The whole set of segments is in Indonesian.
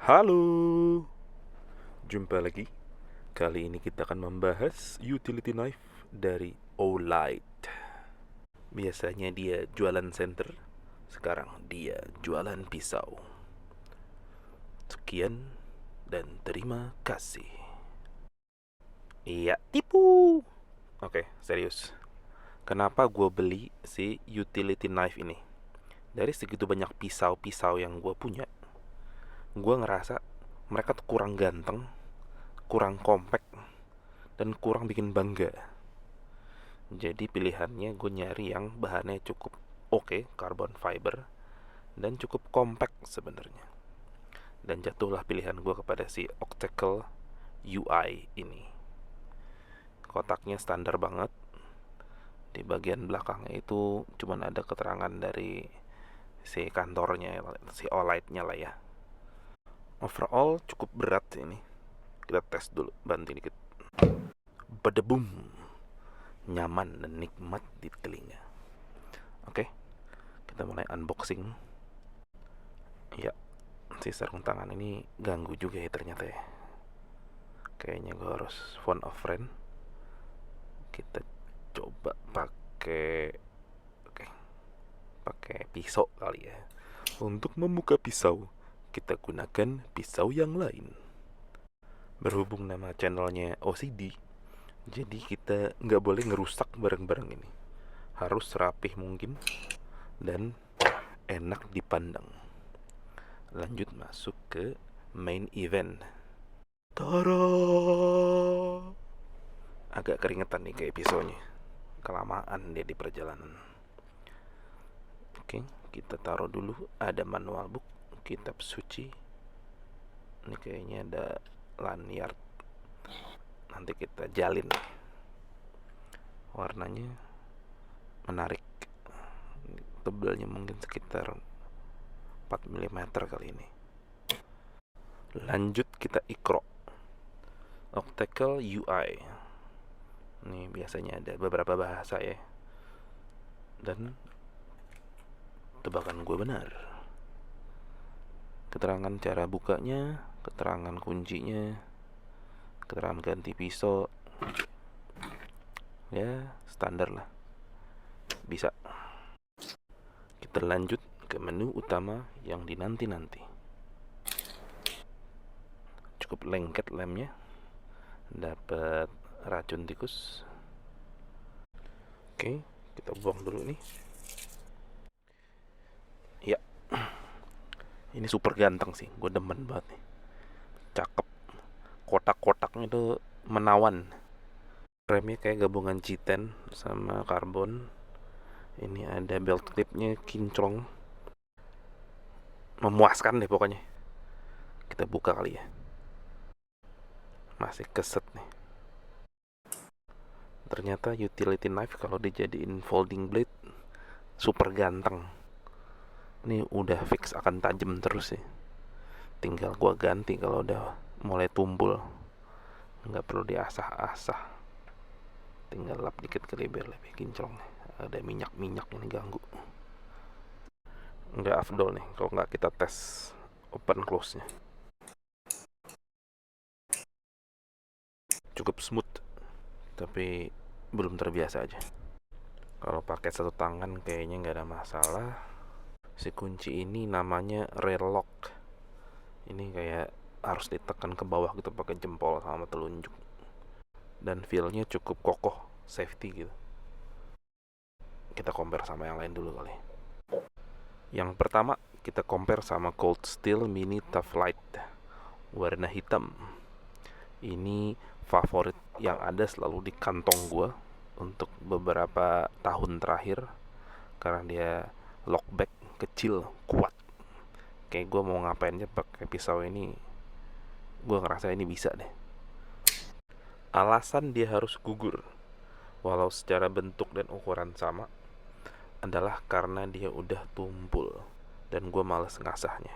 Halo, jumpa lagi. Kali ini kita akan membahas utility knife dari Olight. Biasanya dia jualan senter, sekarang dia jualan pisau. Sekian dan terima kasih. Iya, tipu. Oke, serius. Kenapa gue beli si utility knife ini? Dari segitu banyak pisau-pisau yang gue punya, gue ngerasa mereka tuh kurang ganteng, kurang compact, dan kurang bikin bangga. Jadi pilihannya gue nyari yang bahannya cukup oke, carbon fiber, dan cukup compact sebenarnya. Dan jatuhlah pilihan gue kepada si Octacle UI ini. Kotaknya standar banget. Di bagian belakangnya itu cuman ada keterangan dari si kantornya, si Olight-nya lah ya. Overall cukup berat ini. Kita tes dulu, banting dikit. Badabum, nyaman dan nikmat di telinga. Oke, kita mulai unboxing. Ya, si sarung tangan ini ganggu juga ya ternyata ya. Kayaknya gue harus phone a friend. Kita coba pakai oke, pakai pisau kali ya. Untuk membuka pisau, kita gunakan pisau yang lain. Berhubung nama channelnya OCD, jadi kita nggak boleh ngerusak barang-barang ini. Harus rapih mungkin dan enak dipandang. Lanjut masuk ke main event. Tara! Agak keringetan nih kayak pisaunya. Kelamaan dia di perjalanan. Oke, kita taruh dulu. Ada manual book, kitab suci. Ini kayaknya ada lanyard. Nanti kita jalin. Warnanya menarik. Tebalnya mungkin sekitar 4 mm kali ini. Lanjut kita ikro. Octacle UI. Ini biasanya ada beberapa bahasa ya. Dan tebakan gue benar. Keterangan cara bukanya, keterangan kuncinya, keterangan ganti pisau. Ya, standar lah. Bisa. Kita lanjut ke menu utama yang dinanti-nanti. Cukup lengket lemnya. Dapat racun tikus. Oke, kita buang dulu nih. Ya, ini super ganteng sih. Gue demen banget nih. Cakep. Kotak-kotaknya tuh menawan. Remnya kayak gabungan G10 sama karbon. Ini ada belt clipnya kinclong. Memuaskan deh pokoknya. Kita buka kali ya. Masih keset nih. Ternyata utility knife kalau dijadiin folding blade super ganteng. Ini udah fix akan tajam terus sih. Tinggal gua ganti kalau udah mulai tumpul. Nggak perlu diasah-asah. Tinggal lap dikit kali biar lebih kinclong. Ada minyak-minyak ini ganggu. Nggak afdol nih kalau nggak kita tes open close nya. Cukup smooth, tapi belum terbiasa aja. Kalau pakai satu tangan kayaknya nggak ada masalah. Si kunci ini namanya rail lock. Ini kayak harus ditekan ke bawah gitu pakai jempol sama telunjuk. Dan feel-nya cukup kokoh, safety gitu. Kita compare sama yang lain dulu kali. Yang pertama kita compare sama Cold Steel Mini Tough Light warna hitam. Ini favorit yang ada selalu di kantong gue untuk beberapa tahun terakhir karena dia lockback kecil kuat. Kayak gue mau ngapainnya pakai pisau ini, gue ngerasa ini bisa deh. Alasan dia harus gugur walau secara bentuk dan ukuran sama adalah karena dia udah tumpul dan gue males ngasahnya.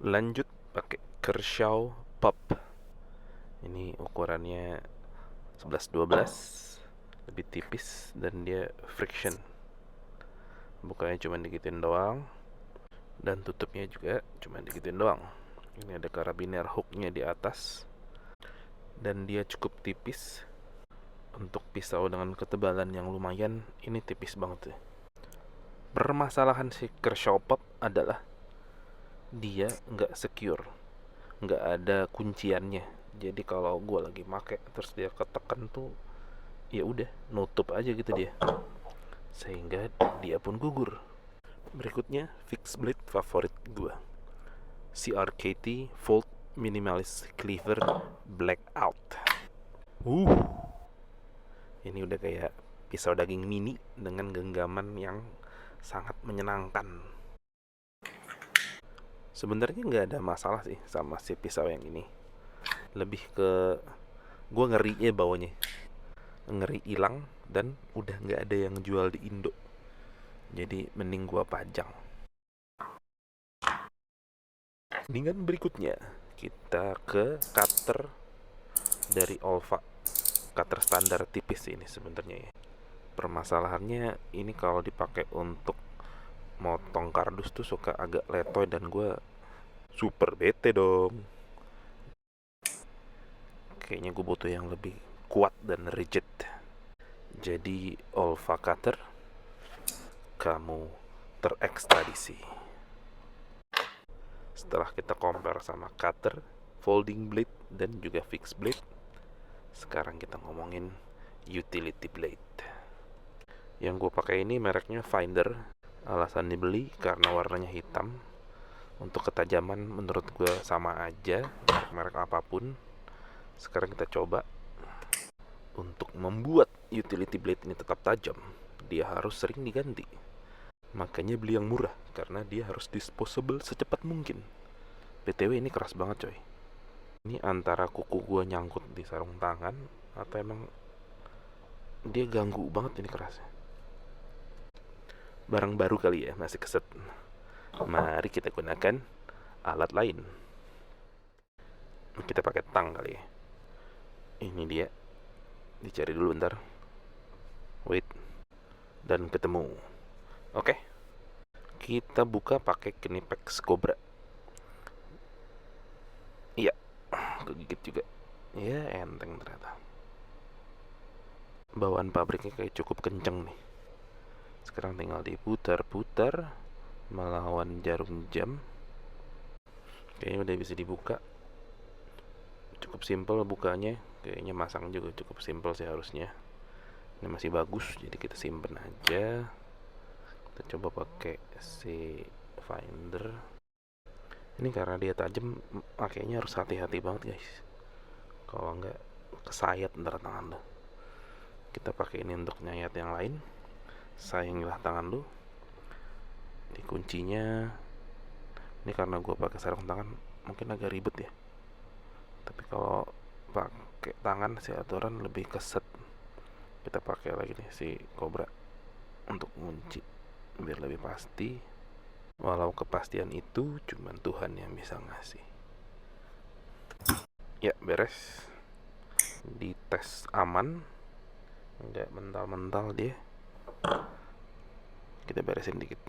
Lanjut pakai Kershaw Pop. Ini ukurannya 11-12, lebih tipis dan dia friction. Bukanya cuma dikitin doang. Dan tutupnya juga cuma digituin doang. Ini ada karabiner hooknya di atas, dan dia cukup tipis. Untuk pisau dengan ketebalan yang lumayan, ini tipis banget ya. Permasalahan si Kershaw Pop adalah dia nggak secure, nggak ada kunciannya. Jadi kalau gue lagi make terus dia ketekan tuh, ya udah nutup aja gitu dia, sehingga dia pun gugur. Berikutnya fixed blade favorit gue, CRKT Volt Minimalist Cleaver Blackout. Ini udah kayak pisau daging mini dengan genggaman yang sangat menyenangkan. Sebenarnya nggak ada masalah sih sama si pisau yang ini. Lebih ke gue ngeri ya bawanya, ngeri hilang dan udah nggak ada yang jual di Indo. Jadi mending gue pajang. Dengan berikutnya kita ke cutter dari Olfa. Cutter standar tipis ini sebenarnya ya. Permasalahannya ini kalau dipakai untuk motong kardus tuh suka agak letoy dan gue super bete dong. Kayaknya gue butuh yang lebih kuat dan rigid. Jadi Olfa Cutter, kamu terekstradisi. Setelah kita compare sama cutter, folding blade, dan juga fixed blade, sekarang kita ngomongin utility blade. Yang gue pakai ini mereknya Finder. Alasan dibeli karena warnanya hitam. Untuk ketajaman menurut gue sama aja merek apapun. Sekarang kita coba. Untuk membuat utility blade ini tetap tajam, dia harus sering diganti. Makanya beli yang murah, karena dia harus disposable secepat mungkin. BTW ini keras banget coy. Ini antara kuku gue nyangkut di sarung tangan, atau emang dia ganggu banget ini kerasnya. Barang baru kali ya, masih keset. Mari kita gunakan alat lain. Kita pakai tang kali ya. Ini dia. Dicari dulu bentar. Wait. Dan ketemu. Oke. Kita buka pakai Knipex Cobra. Iya. Kegigit juga. Ya enteng ternyata. Bawaan pabriknya kayak cukup kenceng nih. Sekarang tinggal diputar-putar melawan jarum jam. Kayaknya udah bisa dibuka. Cukup simple bukanya. Kayaknya masang juga cukup simple sih harusnya. Ini masih bagus, jadi kita simpen aja. Kita coba pakai si Finder. Ini karena dia tajam, makanya harus hati-hati banget guys. Kalau nggak kesayat ntar tangan lo. Kita pakai ini untuk nyayat yang lain. Sayangilah tangan lo. Ini kuncinya. Ini karena gue pakai sarung tangan, mungkin agak ribet ya. Tapi kalau pakai tangan si aturan lebih keset. Kita pakai lagi nih si Cobra untuk kunci biar lebih pasti. Walau kepastian itu cuman Tuhan yang bisa ngasih. Ya beres. Dites aman, nggak mental-mental dia. Kita beresin dikit.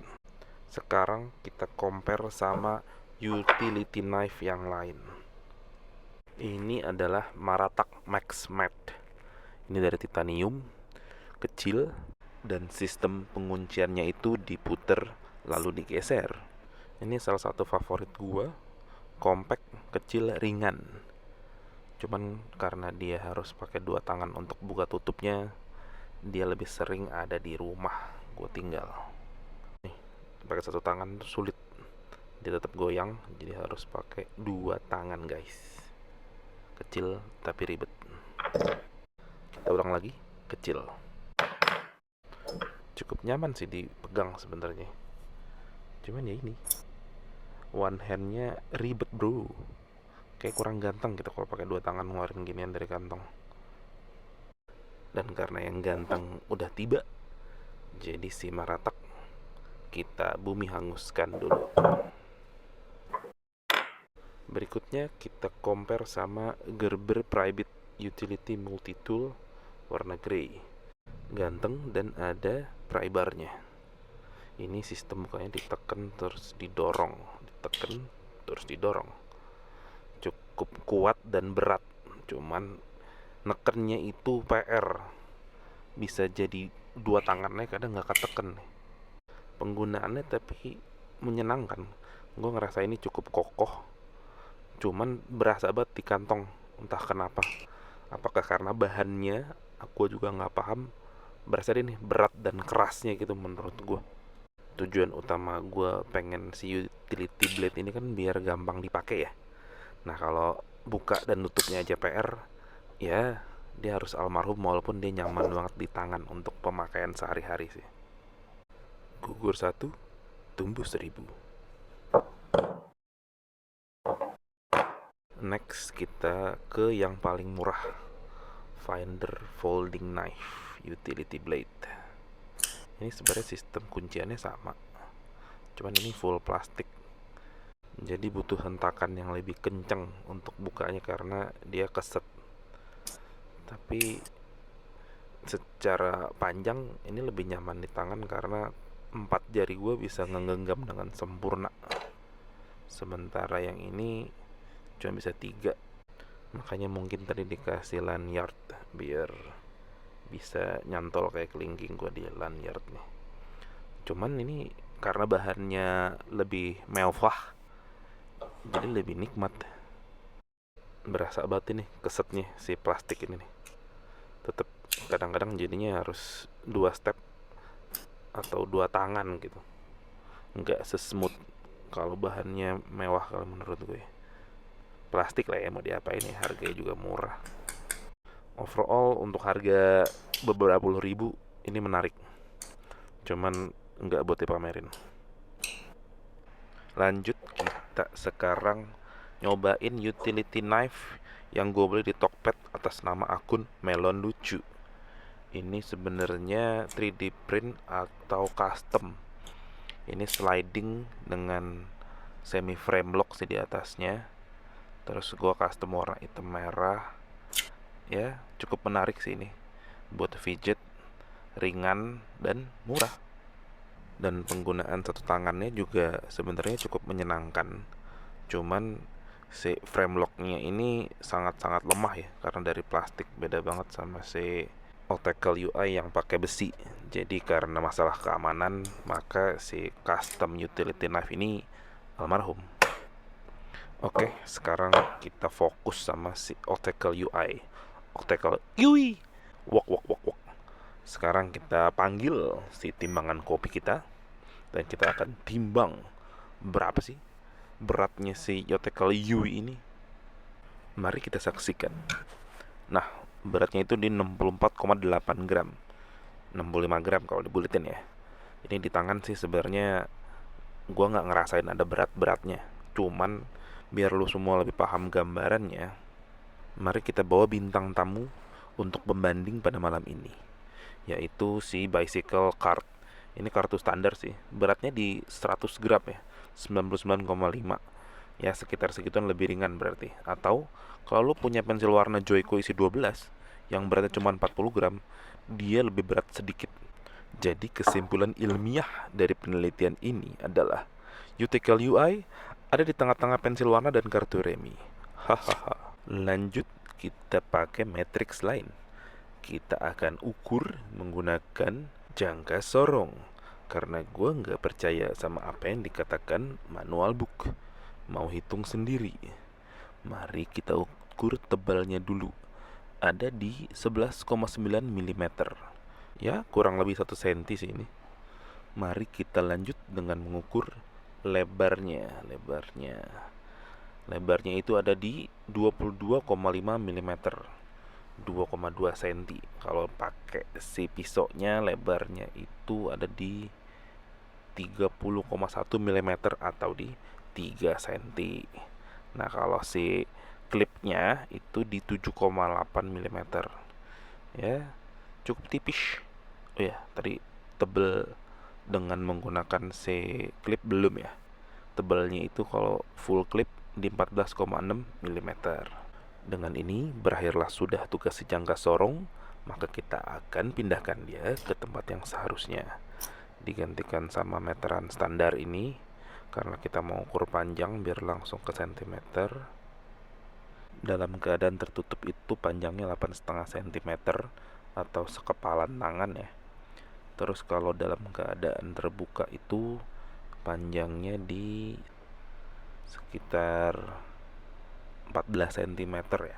Sekarang kita compare sama utility knife yang lain. Ini adalah Maratak Max Matte. Ini dari titanium, kecil, dan sistem pengunciannya itu diputer lalu digeser. Ini salah satu favorit gua, compact, kecil, ringan. Cuman karena dia harus pakai dua tangan untuk buka tutupnya, dia lebih sering ada di rumah gua tinggal. Nih, pakai satu tangan sulit, dia tetap goyang, jadi harus pakai dua tangan guys. Kecil tapi ribet. Kita ulang lagi, kecil. Cukup nyaman sih dipegang sebenarnya. Cuman ya ini, one handnya ribet bro. Kayak kurang ganteng gitu kalau pakai dua tangan ngeluarin ginian dari kantong. Dan karena yang ganteng udah tiba, jadi si Maratak kita bumi hanguskan dulu. Berikutnya kita compare sama Gerber Private Utility Multi-Tool warna grey. Ganteng dan ada pry barnya. Ini sistem bukanya ditekan terus didorong, ditekan terus didorong. Cukup kuat dan berat. Cuman nekennya itu PR. Bisa jadi dua tangannya kadang nggak keteken. Penggunaannya tapi menyenangkan. Gue ngerasa ini cukup kokoh. Cuman berasa banget di kantong. Entah kenapa. Apakah karena bahannya aku juga nggak paham. Berasa deh nih berat dan kerasnya gitu menurut gue. Tujuan utama gue pengen si utility blade ini kan biar gampang dipakai ya. Nah kalau buka dan tutupnya aja PR, ya dia harus almarhum walaupun dia nyaman banget di tangan untuk pemakaian sehari-hari sih. Gugur satu, tumbuh seribu. Next kita ke yang paling murah, Finder Folding Knife Utility Blade. Ini sebenarnya sistem kunciannya sama, cuman ini full plastik. Jadi butuh hentakan yang lebih kenceng untuk bukanya karena dia keset. Tapi secara panjang ini lebih nyaman di tangan karena 4 jari gue bisa ngegenggam dengan sempurna. Sementara yang ini cuma bisa 3. Makanya mungkin tadi dikasih lanyard biar bisa nyantol kayak kelingking gue di lanyard nih. Cuman ini karena bahannya lebih mewah, jadi lebih nikmat. Berasa banget ini kesetnya si plastik ini nih. Tetap kadang-kadang jadinya harus 2 step atau 2 tangan gitu. Nggak sesmooth kalau bahannya mewah kalau menurut gue. Plastik lah ya, mau diapain ya, harganya juga murah. Overall untuk harga beberapa puluh ribu ini menarik. Cuman nggak buat dipamerin. Lanjut kita sekarang nyobain utility knife yang gue beli di Tokped atas nama akun Melon Lucu. Ini sebenarnya 3D print atau custom. Ini sliding dengan semi frame lock sih di atasnya. Terus gue custom warna hitam merah. Ya cukup menarik sih ini. Buat fidget, ringan dan murah. Dan penggunaan satu tangannya juga sebenarnya cukup menyenangkan. Cuman si frame locknya ini sangat-sangat lemah ya karena dari plastik, beda banget sama si Optical UI yang pakai besi. Jadi karena masalah keamanan maka si custom utility knife ini almarhum. Oke, sekarang kita fokus sama si Optical UI. Optical UI. Wok wok wok wok. Sekarang kita panggil si timbangan kopi kita dan kita akan timbang berapa sih beratnya si Optical UI ini. Mari kita saksikan. Nah, beratnya itu di 64,8 gram. 65 gram kalau dibuletin ya. Ini di tangan sih sebenarnya gua nggak ngerasain ada berat-beratnya. Cuman biar lu semua lebih paham gambarannya, mari kita bawa bintang tamu untuk pembanding pada malam ini, yaitu si Bicycle Cart. Ini kartu standar sih, beratnya di 100 gram ya, 99,5. Ya sekitar segituan, lebih ringan berarti. Atau kalau lu punya pensil warna Joico isi 12 yang beratnya cuma 40 gram, dia lebih berat sedikit. Jadi kesimpulan ilmiah dari penelitian ini adalah Utical UI ada di tengah-tengah pensil warna dan kartu remi. Hahaha. Lanjut kita pakai matriks lain. Kita akan ukur menggunakan jangka sorong. Karena gue nggak percaya sama apa yang dikatakan manual book. Mau hitung sendiri. Mari kita ukur tebalnya dulu. Ada di 11,9 mm. Ya kurang lebih 1 cm sih ini. Mari kita lanjut dengan mengukur lebarnya. Lebarnya itu ada di 22,5 mm. 2,2 cm. Kalau pakai si pisaunya lebarnya itu ada di 30,1 mm atau di 3 cm. Nah, kalau si klipnya itu di 7,8 mm. Ya, cukup tipis. Oh ya, tadi tebel dengan menggunakan si klip belum ya. Tebalnya itu kalau full clip di 14,6 mm. Dengan ini berakhirlah sudah tugas si jangka sorong, maka kita akan pindahkan dia ke tempat yang seharusnya. digantikan sama meteran standar ini karena kita mau ukur panjang biar langsung ke sentimeter. Dalam keadaan tertutup itu panjangnya 8,5 cm atau sekepalan tangan ya. Terus kalau dalam keadaan terbuka itu panjangnya di sekitar 14 cm ya.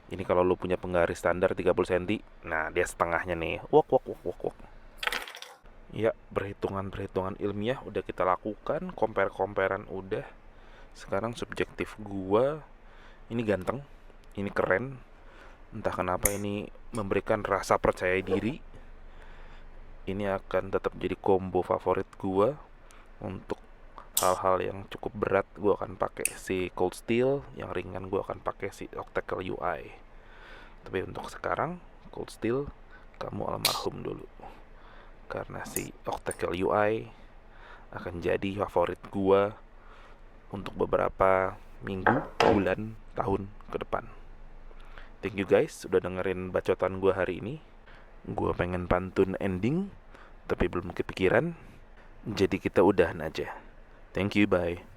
Ini kalau lu punya penggaris standar 30 cm, nah dia setengahnya nih. Wok wok wok wok wok. Ya, perhitungan-perhitungan ilmiah udah kita lakukan, compare-comparean udah. Sekarang subjektif gua, ini ganteng, ini keren. Entah kenapa ini memberikan rasa percaya diri. Ini akan tetap jadi combo favorit gua. Untuk hal-hal yang cukup berat gua akan pakai si Cold Steel, yang ringan gua akan pakai si Octacle UI. Tapi untuk sekarang Cold Steel kamu almarhum dulu, karena si Octacle UI akan jadi favorit gua untuk beberapa minggu, bulan, tahun ke depan. Thank you guys sudah dengerin bacotan gua hari ini. Gua pengen pantun ending tapi belum kepikiran, jadi kita udahan aja. Thank you, bye.